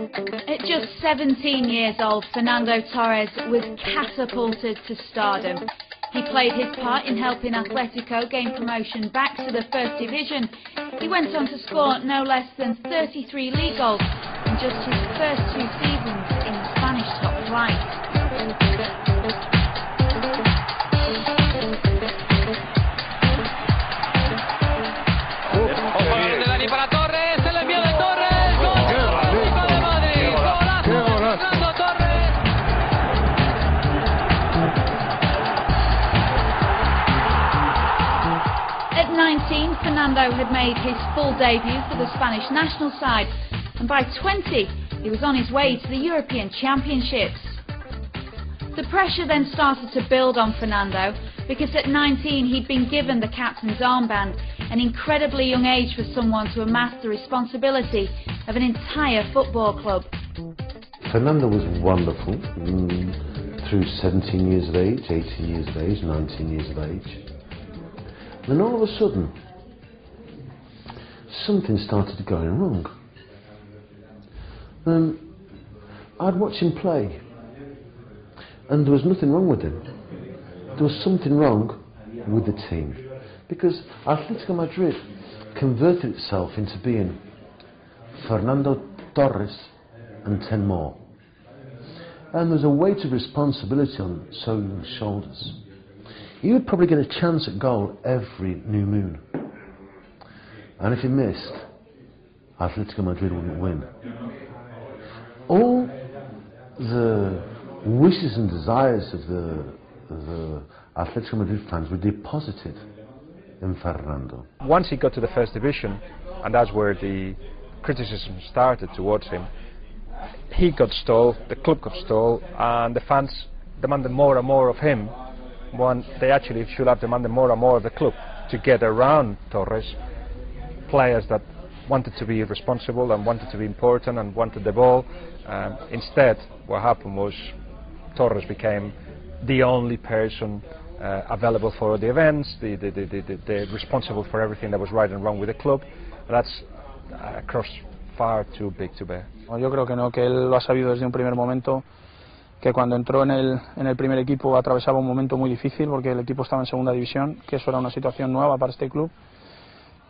At just 17 years old, Fernando Torres was catapulted to stardom. He played his part in helping Atletico gain promotion back to the First Division. He went on to score no less than 33 league goals in just his first 2 seasons in Spanish top flight. At 19, Fernando had made his full debut for the Spanish national side, and by 20, he was on his way to the European Championships. The pressure then started to build on Fernando, because at 19 he'd been given the captain's armband, an incredibly young age for someone to amass the responsibility of an entire football club. Fernando was wonderful through 17 years of age, 18 years of age, 19 years of age. Then all of a sudden, something started going wrong. I'd watch him play, and there was nothing wrong with him. There was something wrong with the team, because Atletico Madrid converted itself into being Fernando Torres and 10 more. And there's a weight of responsibility on so young shoulders. He would probably get a chance at goal every new moon. And if he missed, Atletico Madrid wouldn't win. All the wishes and desires of the Atletico Madrid fans were deposited in Fernando. Once he got to the First Division, and that's where the criticism started towards him, he got stalled, the club got stalled, and the fans demanded more and more of him. They actually should have demanded more and more of the club to get around Torres, players that wanted to be responsible and wanted to be important and wanted the ball. Instead, what happened was Torres became the only person available for the events, the responsible for everything that was right and wrong with the club. That's a cross far too big to bear. Yo creo que no, que él lo ha sabido desde un primer momento, que cuando entró en el primer equipo atravesaba un momento muy difícil porque el equipo estaba en segunda división, que eso era una situación nueva para este club,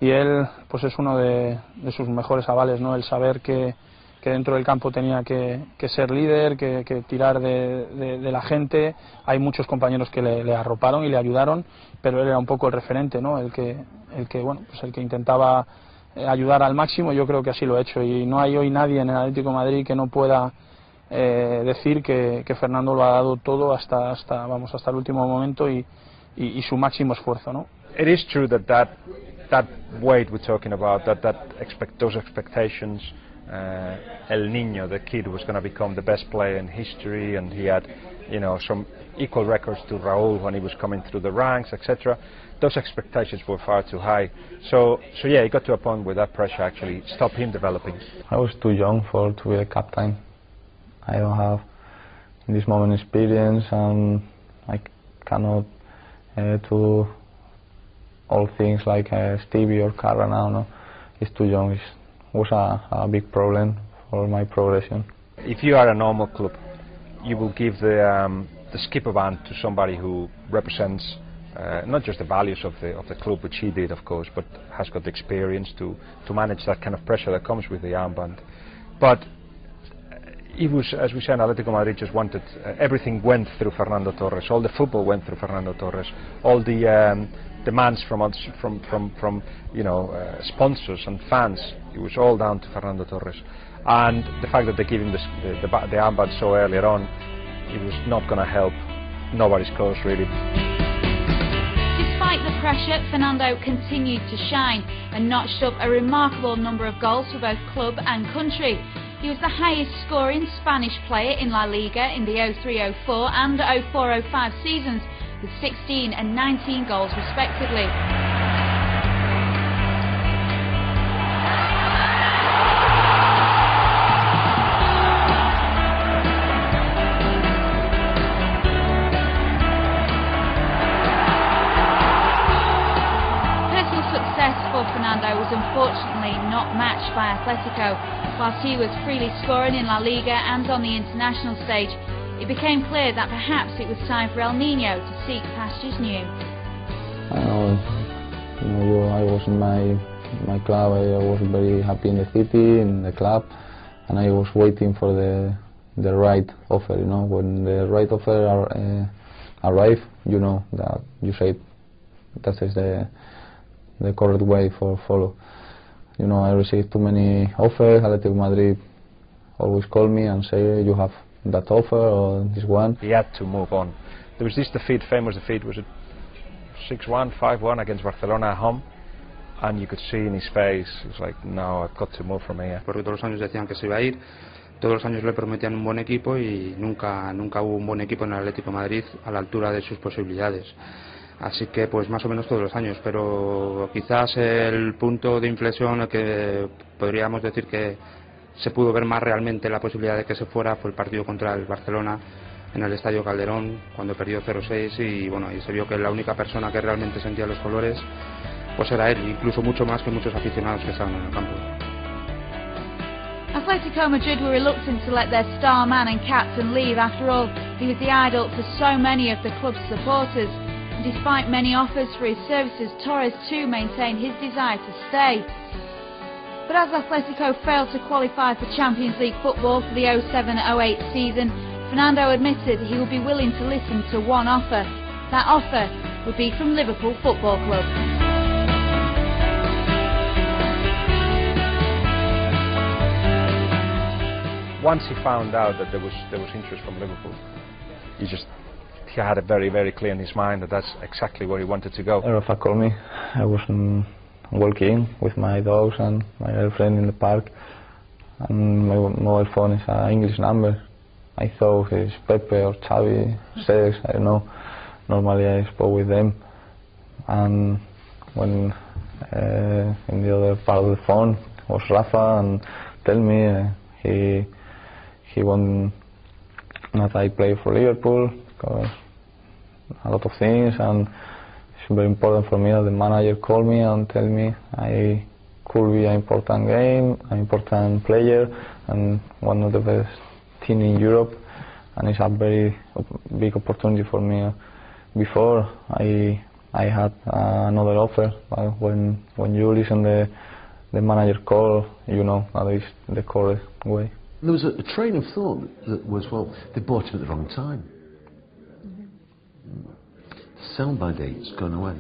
y él pues es uno de sus mejores avales, ¿no? El saber que dentro del campo tenía que ser líder, que tirar de la gente. Hay muchos compañeros que le arroparon y le ayudaron, pero él era un poco el referente, ¿no? El que intentaba ayudar al máximo. Yo creo que así lo ha hecho, y no hay hoy nadie en el Atlético de Madrid que no pueda decir que Fernando lo ha dado todo hasta el último momento y su máximo esfuerzo, ¿no? It is true that weight we're talking about, those expectations, El Niño, the kid, was going to become the best player in history, and he had, some equal records to Raúl when he was coming through the ranks, etc. Those expectations were far too high. So yeah, he got to a point where that pressure actually stopped him developing. I was too young to be the captain. I don't have in this moment experience, and I cannot do all things like Stevie or Carra now. No, he's too young. It was a big problem for my progression. If you are a normal club, you will give the skipper band to somebody who represents not just the values of the club, which he did, of course, but has got the experience to manage that kind of pressure that comes with the armband. But he was, as we said, Atletico Madrid just wanted everything went through Fernando Torres. All the football went through Fernando Torres. All the demands from sponsors and fans, it was all down to Fernando Torres. And the fact that they gave him the armband so earlier on, it was not going to help nobody's cause, really. Despite the pressure, Fernando continued to shine and notched up a remarkable number of goals for both club and country. He was the highest scoring Spanish player in La Liga in the 03-04 and 04-05 seasons, with 16 and 19 goals respectively. Personal success for Fernando was unfortunately not matched by Atletico. Whilst he was freely scoring in La Liga and on the international stage, it became clear that perhaps it was time for El Niño to seek pastures new. I was in my club. I was very happy in the city, in the club, and I was waiting for the right offer. When the right offer arrived, that you say that is the correct way for follow. I received too many offers. Atletico Madrid always call me and say you have that offer or this one. He had to move on. There was this defeat, famous defeat, was it 6-1, 5-1 against Barcelona at home, and you could see in his face, he was like, no, I've got to move from here. Porque todos los años decían que se iba a ir, todos los años le prometían un buen equipo y nunca hubo un buen equipo en el Atlético de Madrid a la altura de sus posibilidades. Así que pues más o menos todos los años, pero quizás el punto de inflexión, el que podríamos decir que se pudo ver más realmente la posibilidad de que se fuera, fue el partido contra el Barcelona en el Estadio Calderón, cuando perdió 0-6 y bueno, y se vio que la única persona que realmente sentía los colores pues era él, incluso mucho más que muchos aficionados que estaban en el campo. Atletico Madrid were reluctant to let their star man and captain leave. After all, he was the idol for so many of the club's supporters. And despite many offers for his services, Torres too maintained his desire to stay. But as Atletico failed to qualify for Champions League football for the 07-08 season, Fernando admitted he would be willing to listen to one offer. That offer would be from Liverpool Football Club. Once he found out that there was interest from Liverpool, he had it very, very clear in his mind that that's exactly where he wanted to go. Rafa called me. I was walking with my dogs and my girlfriend in the park, and my mobile phone is an English number. I thought it's Pepe or Xavi, Sex, I don't know. Normally I spoke with them, and when in the other part of the phone was Rafa and tell me he want that I play for Liverpool because a lot of things, and it's very important for me that the manager call me and tell me I could be an important game, an important player, and one of the best team in Europe, and it's a very big opportunity for me. Before I had another offer, but when you listen the manager call, you know that is the correct way. There was a train of thought that was, well, they bought him at the wrong time. The sell-by date's gone away.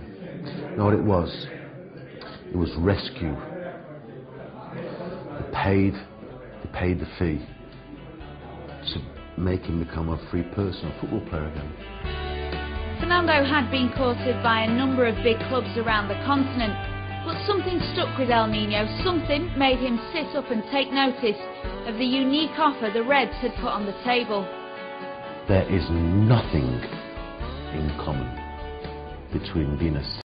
No, what it was rescue. They paid the fee to make him become a free person, a football player again. Fernando had been courted by a number of big clubs around the continent, but something stuck with El Niño. Something made him sit up and take notice of the unique offer the Reds had put on the table. There is nothing in common between being a